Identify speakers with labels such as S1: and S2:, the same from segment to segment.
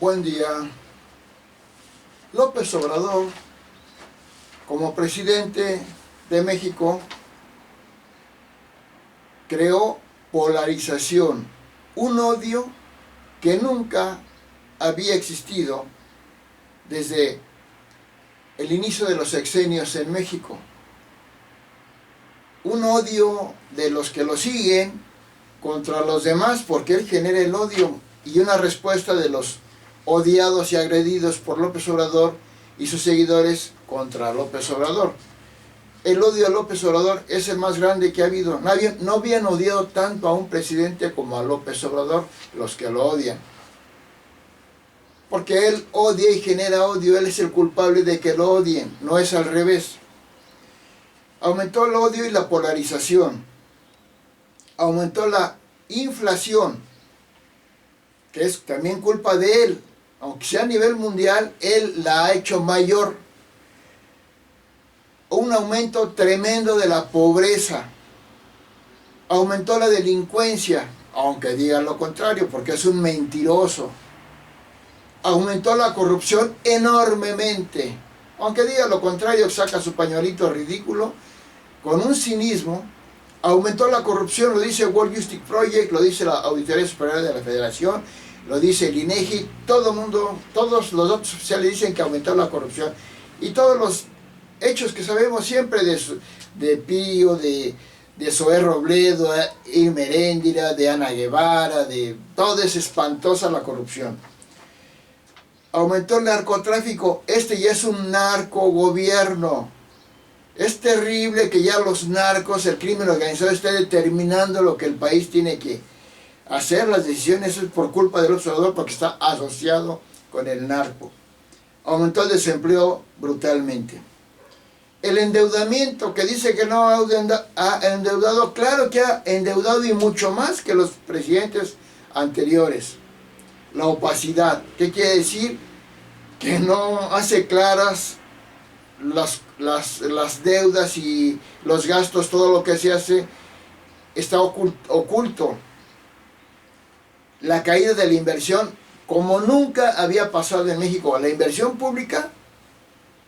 S1: Buen día. López Obrador, como presidente de México, creó polarización, un odio que nunca había existido desde el inicio de los sexenios en México. Un odio de los que lo siguen contra los demás porque él genera el odio, y una respuesta de los odiados y agredidos por López Obrador y sus seguidores contra López Obrador. El odio a López Obrador es el más grande que ha habido. No habían odiado tanto a un presidente como a López Obrador los que lo odian. Porque él odia y genera odio, él es el culpable de que lo odien, no es al revés. Aumentó el odio y la polarización. Aumentó la inflación, que es también culpa de él. Aunque sea a nivel mundial, él la ha hecho mayor. Un aumento tremendo de la pobreza. Aumentó la delincuencia, aunque digan lo contrario, porque es un mentiroso. Aumentó la corrupción enormemente. Aunque diga lo contrario, saca su pañuelito ridículo, con un cinismo. Aumentó la corrupción, lo dice World Justice Project, lo dice la Auditoría Superior de la Federación, lo dice el INEGI, todo el mundo, todos los datos oficiales dicen que aumentó la corrupción. Y todos los hechos que sabemos siempre de Pío, de Zoé Robledo, Irma Heréndira, de Ana Guevara, de todo, es espantosa la corrupción. Aumentó el narcotráfico, este ya es un narcogobierno. Es terrible que ya los narcos, el crimen organizado, esté determinando lo que el país tiene que hacer, las decisiones. Eso es por culpa del observador, porque está asociado con el narco. Aumentó el desempleo brutalmente. El endeudamiento, que dice que no ha endeudado, claro que ha endeudado y mucho más que los presidentes anteriores. La opacidad, ¿qué quiere decir? Que no hace claras las deudas y los gastos, todo lo que se hace está oculto. La caída de la inversión, como nunca había pasado en México, la inversión pública,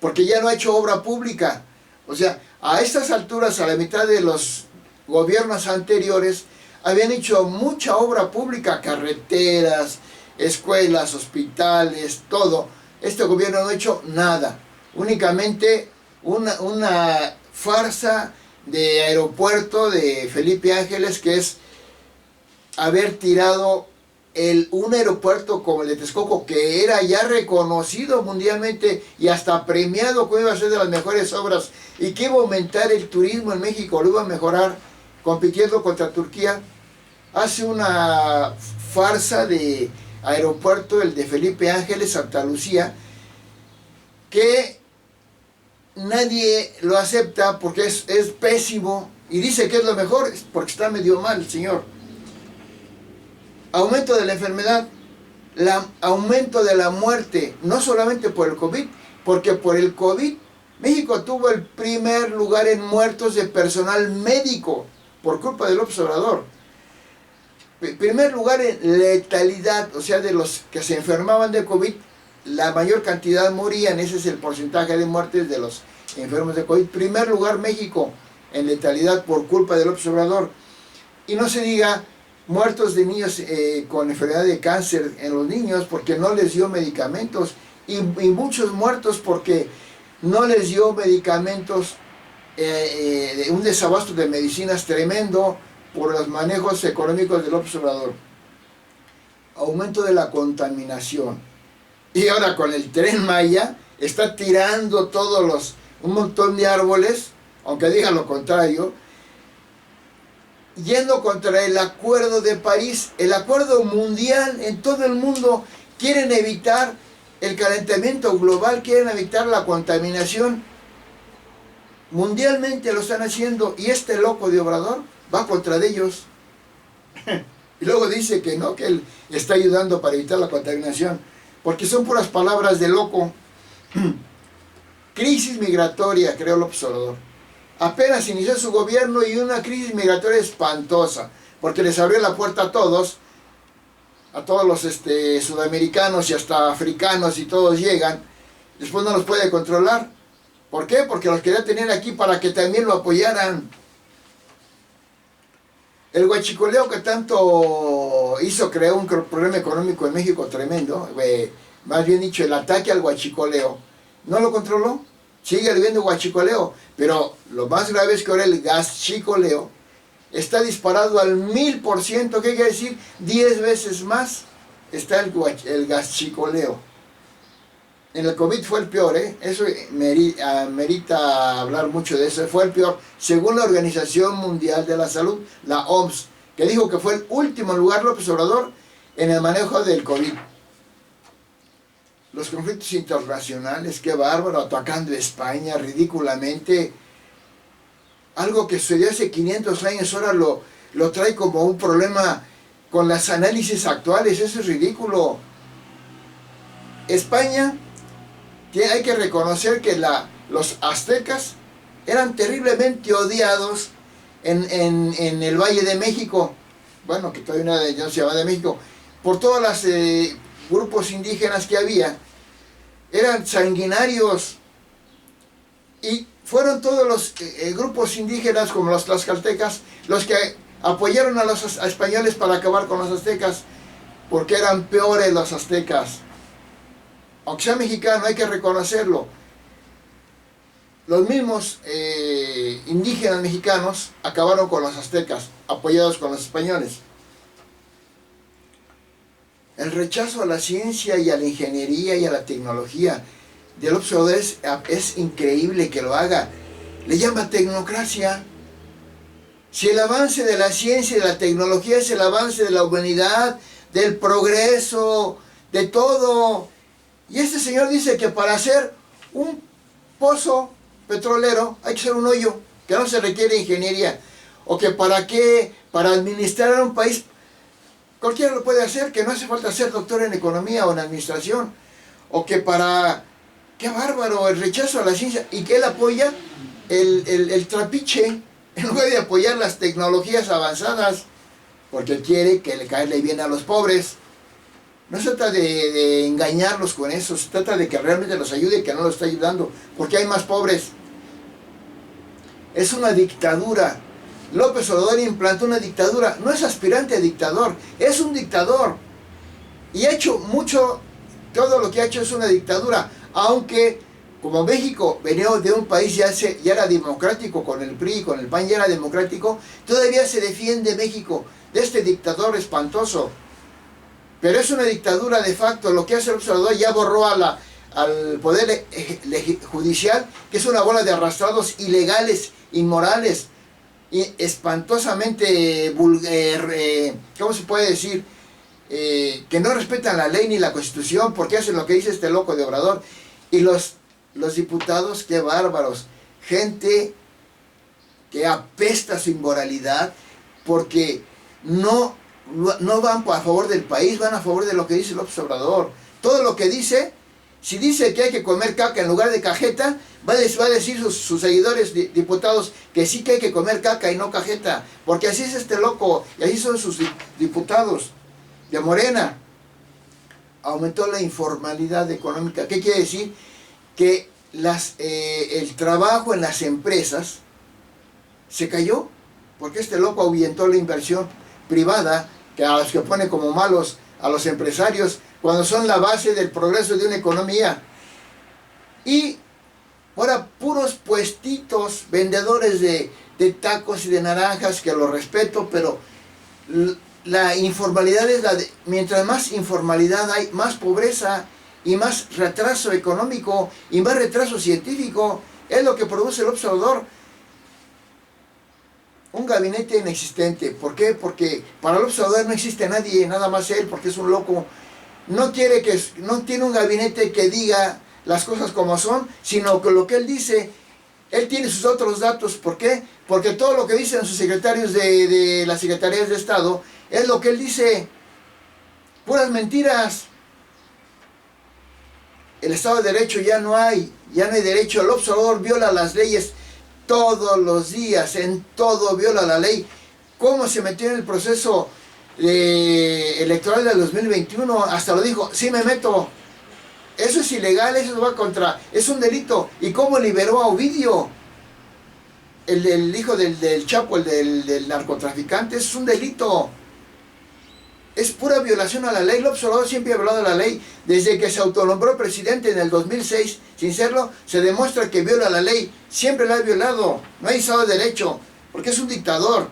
S1: porque ya no ha hecho obra pública. O sea, a estas alturas, a la mitad de los gobiernos anteriores, habían hecho mucha obra pública, carreteras, escuelas, hospitales, todo. Este gobierno no ha hecho nada. Únicamente una farsa de aeropuerto de Felipe Ángeles, que es haber tirado un aeropuerto como el de Texcoco, que era ya reconocido mundialmente y hasta premiado, que iba a ser de las mejores obras y que iba a aumentar el turismo en México, lo iba a mejorar compitiendo contra Turquía. Hace una farsa de aeropuerto, el de Felipe Ángeles, Santa Lucía, que nadie lo acepta porque es pésimo, y dice que es lo mejor porque está medio mal el señor. Aumento de la enfermedad, aumento de la muerte, no solamente por el COVID, porque por el COVID México tuvo el primer lugar en muertos de personal médico por culpa del López Obrador. Primer lugar en letalidad, o sea, de los que se enfermaban de COVID, la mayor cantidad morían. Ese es el porcentaje de muertes de los enfermos de COVID. Primer lugar México en letalidad por culpa del López Obrador. Y no se diga muertos de niños con enfermedad de cáncer en los niños porque no les dio medicamentos, y muchos muertos porque no les dio medicamentos, un desabasto de medicinas tremendo por los manejos económicos del López Obrador. Aumento de la contaminación. Y ahora con el Tren Maya está tirando un montón de árboles, aunque diga lo contrario, yendo contra el Acuerdo de París, el acuerdo mundial en todo el mundo. Quieren evitar el calentamiento global, quieren evitar la contaminación. Mundialmente lo están haciendo, y este loco de Obrador va contra ellos. Y luego dice que no, que él está ayudando para evitar la contaminación, porque son puras palabras de loco. Crisis migratoria, creó López Obrador. Apenas inició su gobierno y una crisis migratoria espantosa, porque les abrió la puerta a todos a todos los sudamericanos y hasta africanos y todos llegan, después no los puede controlar. ¿Por qué? Porque los quería tener aquí para que también lo apoyaran. El huachicoleo que tanto hizo, creó un problema económico en México tremendo, más bien dicho, el ataque al huachicoleo, no lo controló, sigue habiendo huachicoleo, pero lo más grave es que ahora el gaschicoleo está disparado al 1000%, ¿qué quiere decir? 10 veces más está el gaschicoleo. En el COVID fue el peor, eso merita hablar mucho de eso, fue el peor, según la Organización Mundial de la Salud, la OMS, que dijo que fue el último lugar López Obrador en el manejo del COVID. Los conflictos internacionales, qué bárbaro, atacando a España ridículamente, algo que sucedió hace 500 años, ahora lo trae como un problema con los análisis actuales, eso es ridículo. España, hay que reconocer que los aztecas eran terriblemente odiados en el Valle de México, bueno, que todavía no se llama de México, por todos los grupos indígenas que había, eran sanguinarios, y fueron todos los grupos indígenas, como los tlaxcaltecas, los que apoyaron a los españoles para acabar con los aztecas, porque eran peores los aztecas. Aunque sea mexicano, hay que reconocerlo. Los mismos indígenas mexicanos acabaron con los aztecas, apoyados con los españoles. El rechazo a la ciencia y a la ingeniería y a la tecnología del observador es increíble que lo haga. Le llama tecnocracia. Si el avance de la ciencia y de la tecnología es el avance de la humanidad, del progreso, de todo. Y este señor dice que para hacer un pozo petrolero hay que hacer un hoyo, que no se requiere ingeniería. O que para qué, para administrar un país, cualquiera lo puede hacer, que no hace falta ser doctor en economía o en administración. O que para, qué bárbaro, el rechazo a la ciencia, y que él apoya el trapiche, en lugar de apoyar las tecnologías avanzadas, porque quiere que le caerle bien a los pobres. No se trata de engañarlos con eso, se trata de que realmente los ayude y que no los está ayudando, porque hay más pobres. Es una dictadura. López Obrador implantó una dictadura, no es aspirante a dictador, es un dictador. Y ha hecho mucho, todo lo que ha hecho es una dictadura, aunque como México venía de un país ya era democrático, con el PRI, con el PAN ya era democrático, todavía se defiende México de este dictador espantoso. Pero es una dictadura de facto. Lo que hace el observador, ya borró al poder judicial, que es una bola de arrastrados ilegales, inmorales, y espantosamente ¿cómo se puede decir? Que no respetan la ley ni la Constitución, porque hacen lo que dice este loco de Obrador. Y los diputados, qué bárbaros, gente que apesta su inmoralidad, porque no van a favor del país, van a favor de lo que dice López Obrador. Todo lo que dice, si dice que hay que comer caca en lugar de cajeta, va a decir sus seguidores diputados que sí que hay que comer caca y no cajeta, porque así es este loco, y así son sus diputados de Morena. Aumentó la informalidad económica. ¿Qué quiere decir? Que el trabajo en las empresas se cayó, porque este loco ahuyentó la inversión privada, que a los que pone como malos a los empresarios, cuando son la base del progreso de una economía. Y ahora puros puestitos, vendedores de tacos y de naranjas, que los respeto, pero la informalidad es mientras más informalidad hay, más pobreza y más retraso económico y más retraso científico. Es lo que produce el observador. Un gabinete inexistente. ¿Por qué? Porque para el observador no existe nadie, nada más él, porque es un loco. No tiene un gabinete que diga las cosas como son, sino que lo que él dice, él tiene sus otros datos. ¿Por qué? Porque todo lo que dicen sus secretarios de las secretarías de Estado es lo que él dice. Puras mentiras. El Estado de Derecho ya no hay derecho. El observador viola las leyes todos los días, en todo viola la ley. ¿Cómo se metió en el proceso electoral del 2021, hasta lo dijo, sí me meto. Eso es ilegal, eso va contra, es un delito. ¿Y cómo liberó a Ovidio? El hijo del Chapo, del narcotraficante, es un delito. Es pura violación a la ley. López Obrador siempre ha violado la ley. Desde que se autonombró presidente en el 2006, sin serlo, se demuestra que viola la ley. Siempre la ha violado. No hay Estado de Derecho, porque es un dictador.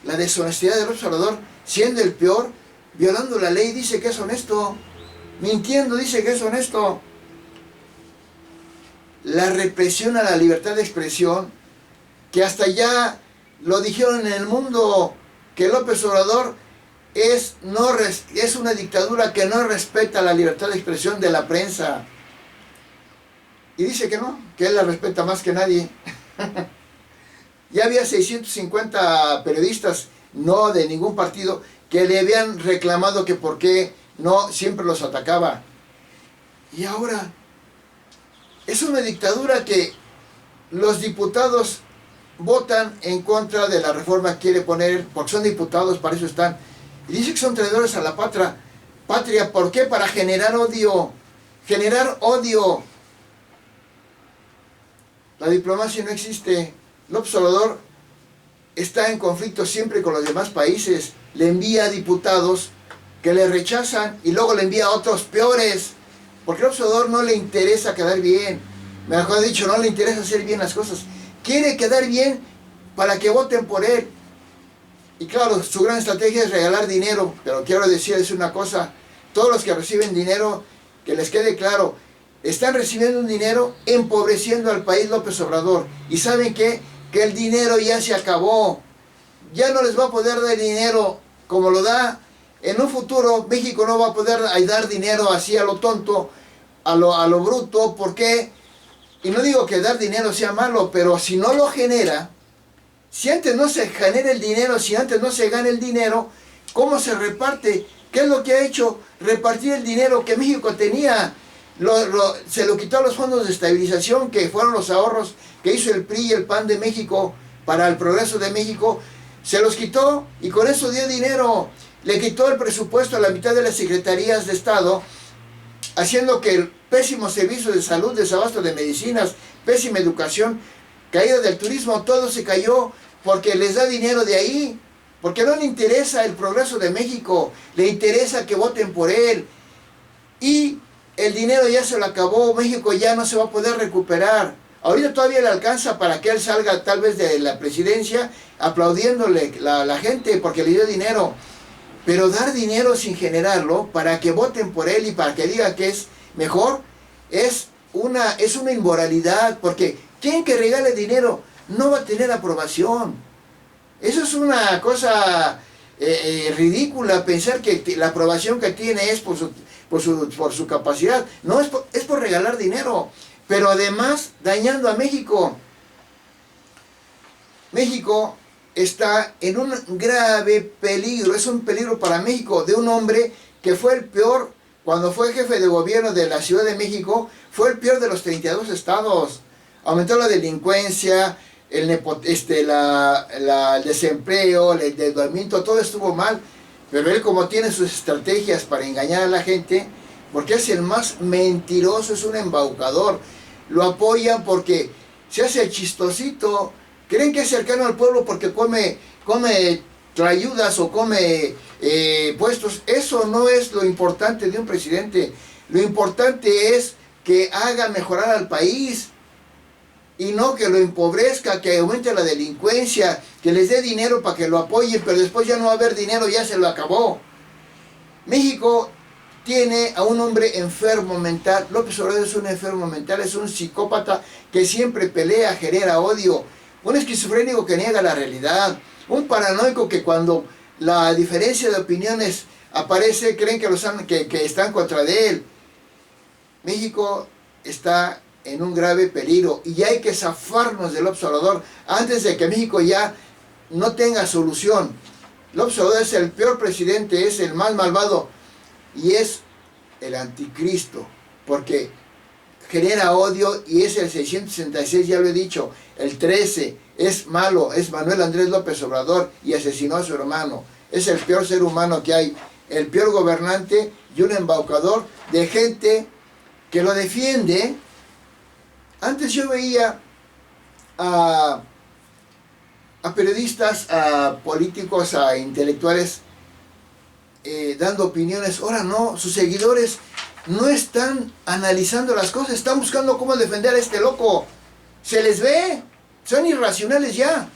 S1: La deshonestidad de López Obrador, siendo el peor, violando la ley, dice que es honesto. Mintiendo, dice que es honesto. La represión a la libertad de expresión, que hasta ya lo dijeron en el mundo, que López Obrador es una dictadura que no respeta la libertad de expresión de la prensa. Y dice que no, que él la respeta más que nadie. Ya había 650 periodistas, no de ningún partido, que le habían reclamado que por qué no siempre los atacaba. Y ahora es una dictadura que los diputados votan en contra de la reforma que quiere poner, porque son diputados, para eso están. Y dice que son traidores a la patria. ¿Por qué? Para generar odio. Generar odio. La diplomacia no existe. López Obrador está en conflicto siempre con los demás países. Le envía diputados que le rechazan y luego le envía a otros peores. Porque a López Obrador no le interesa quedar bien. Mejor dicho, no le interesa hacer bien las cosas. Quiere quedar bien para que voten por él. Y claro, su gran estrategia es regalar dinero. Pero quiero decirles una cosa. Todos los que reciben dinero, que les quede claro, están recibiendo un dinero empobreciendo al país López Obrador. ¿Y saben qué? Que el dinero ya se acabó. Ya no les va a poder dar dinero como lo da. En un futuro México no va a poder dar dinero así a lo tonto, a lo bruto. ¿Por qué? Y no digo que dar dinero sea malo, pero si no lo genera, si antes no se genera el dinero, si antes no se gana el dinero, ¿cómo se reparte? ¿Qué es lo que ha hecho? Repartir el dinero que México tenía. Se lo quitó a los fondos de estabilización, que fueron los ahorros que hizo el PRI y el PAN de México para el progreso de México. Se los quitó y con eso dio dinero. Le quitó el presupuesto a la mitad de las secretarías de Estado, haciendo que el pésimo servicio de salud, desabasto de medicinas, pésima educación, caída del turismo, todo se cayó porque les da dinero de ahí. Porque no le interesa el progreso de México, le interesa que voten por él. Y el dinero ya se lo acabó, México ya no se va a poder recuperar. Ahorita todavía le alcanza para que él salga tal vez de la presidencia aplaudiéndole la gente porque le dio dinero. Pero dar dinero sin generarlo para que voten por él y para que diga que es mejor es una inmoralidad, porque quien que regale dinero no va a tener aprobación. Eso es una cosa ridícula, pensar que la aprobación que tiene es por su capacidad. No, es por regalar dinero, pero además dañando a México. México está en un grave peligro, es un peligro para México, de un hombre que fue el peor, cuando fue jefe de gobierno de la Ciudad de México, fue el peor de los 32 estados. Aumentó la delincuencia, el desempleo, el endeudamiento, todo estuvo mal, pero él, como tiene sus estrategias para engañar a la gente, porque es el más mentiroso, es un embaucador, lo apoyan porque se hace chistosito, creen que es cercano al pueblo porque come trayudas o come puestos. Eso no es lo importante de un presidente. Lo importante es que haga mejorar al país y no que lo empobrezca, que aumente la delincuencia, que les dé dinero para que lo apoyen, pero después ya no va a haber dinero, ya se lo acabó. México tiene a un hombre enfermo mental. López Obrador es un enfermo mental, es un psicópata que siempre pelea, genera odio, un esquizofrénico que niega la realidad, un paranoico que cuando la diferencia de opiniones aparece creen que están contra de él. México está en un grave peligro y ya hay que zafarnos del López Obrador antes de que México ya no tenga solución. López Obrador es el peor presidente, es el más malvado y es el anticristo, porque genera odio y es el 666, ya lo he dicho. El 13 es malo, es Manuel Andrés López Obrador y asesinó a su hermano. Es el peor ser humano que hay, el peor gobernante y un embaucador de gente que lo defiende. Antes yo veía a periodistas, a políticos, a intelectuales dando opiniones. Ahora no, sus seguidores no están analizando las cosas, están buscando cómo defender a este loco. Se les ve, son irracionales ya.